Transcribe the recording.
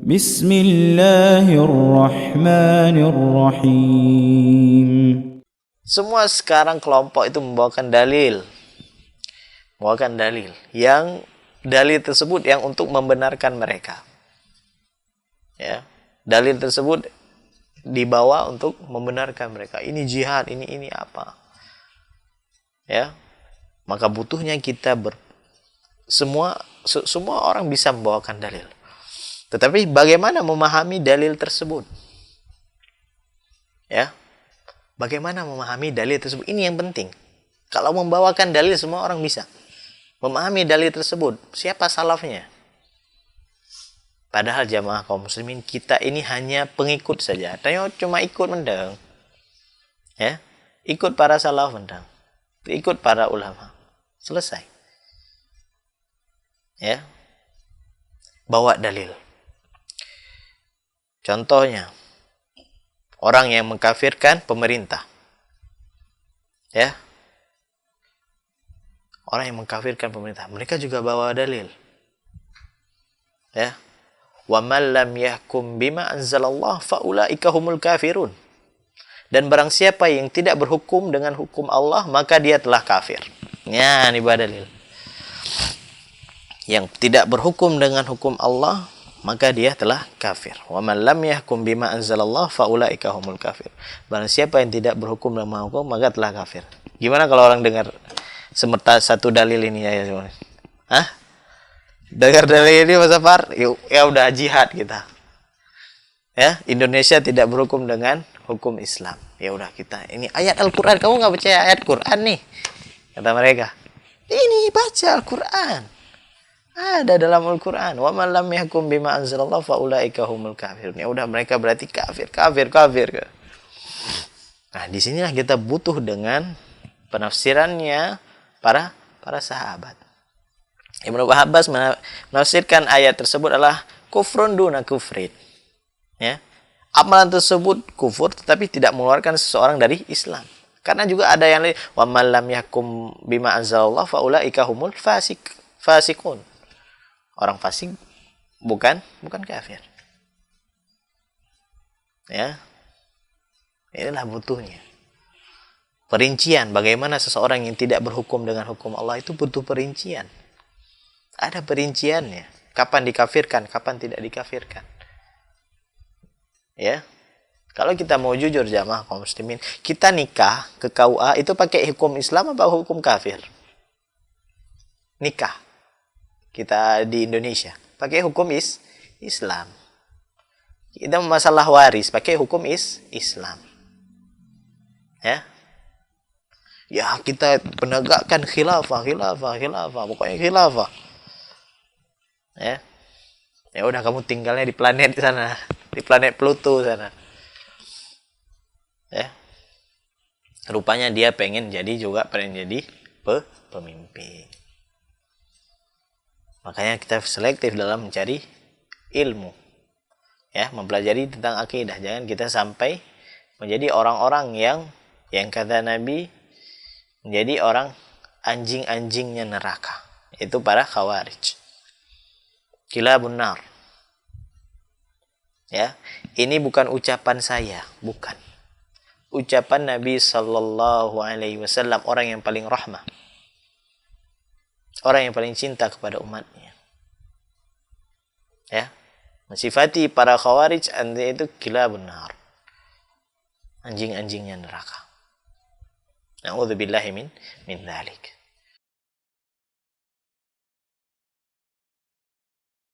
Bismillahirrahmanirrahim. Semua sekarang kelompok itu membawakan dalil yang dalil tersebut yang untuk membenarkan mereka. Ya, dalil tersebut dibawa untuk membenarkan mereka. Ini jihad, ini apa? Ya, maka butuhnya kita semua orang bisa membawakan dalil. Tetapi bagaimana memahami dalil tersebut? Ya, bagaimana memahami dalil tersebut? Ini yang penting. Kalau membawakan dalil semua orang bisa memahami dalil tersebut. Siapa salafnya? Padahal jamaah kaum muslimin kita ini hanya pengikut saja. Tanya cuma ikut mendang. Ya, ikut para salaf mendang. Ikut para ulama. Selesai. Ya. Bawa dalil. Contohnya, orang yang mengkafirkan pemerintah. Ya. Orang yang mengkafirkan pemerintah, mereka juga bawa dalil. Ya. Wa man lam yahkum bima anzalallah fa ulaika humul kafirun. Dan barang siapa yang tidak berhukum dengan hukum Allah, maka dia telah kafir. Ya, ini dalil. Yang tidak berhukum dengan hukum Allah, maka dia telah kafir. Wa man lam yahkum bima anzalallah fa ulaika humul kafir. Barang siapa yang tidak berhukum dengan hukum, maka telah kafir. Gimana kalau orang dengar semerta satu dalil ini ya semua? Hah? Dengar dalil ini Mas Afar? Ya udah jihad kita. Ya, Indonesia tidak berhukum dengan hukum Islam. Ya udah kita. Ini ayat Al-Qur'an, kamu enggak percaya ayat Qur'an nih? Kata mereka. Ini baca Al-Qur'an. Ada dalam Al-Quran. Wa man lam yahkum bima anzalallah fa ulaika humul kafirun. Ya udah mereka berarti kafir. Nah, di sinilah kita butuh dengan penafsirannya para sahabat. Ibnu Abbas menafsirkan ayat tersebut adalah kufrun duna kufrin. Ya. Amalan tersebut kufur tetapi tidak mengeluarkan seseorang dari Islam. Karena juga ada yang lain, wa man lam yahkum bima anzalallah fa ulaika humul fasikun. Orang fasik bukan kafir. Ya. Inilah butuhnya. Perincian bagaimana seseorang yang tidak berhukum dengan hukum Allah itu butuh perincian. Ada perinciannya. Kapan dikafirkan, kapan tidak dikafirkan. Ya. Kalau kita mau jujur jamaah kaum muslimin, kita nikah ke KUA itu pakai hukum Islam atau hukum kafir? Nikah kita di Indonesia pakai hukum Islam. Kita masalah waris pakai hukum Islam. Ya. Ya, kita penegakkan khilafah, pokoknya khilafah. Ya. Ya udah kamu tinggalnya di planet sana, di planet Pluto sana. Ya. Rupanya dia pengen jadi pemimpin. Makanya kita selektif dalam mencari ilmu. Ya, mempelajari tentang akidah. Jangan kita sampai menjadi orang-orang yang kata Nabi menjadi orang anjing-anjingnya neraka. Itu para khawarij. Kilabun nar. Ya, ini bukan ucapan saya, bukan. Ucapan Nabi sallallahu alaihi wasallam, orang yang paling rahmah. Orang yang paling cinta kepada umatnya. Ya. Mensifati para khawarij itu kilabun nar. Anjing-anjingnya neraka. Na'udzubillahi min dzalik.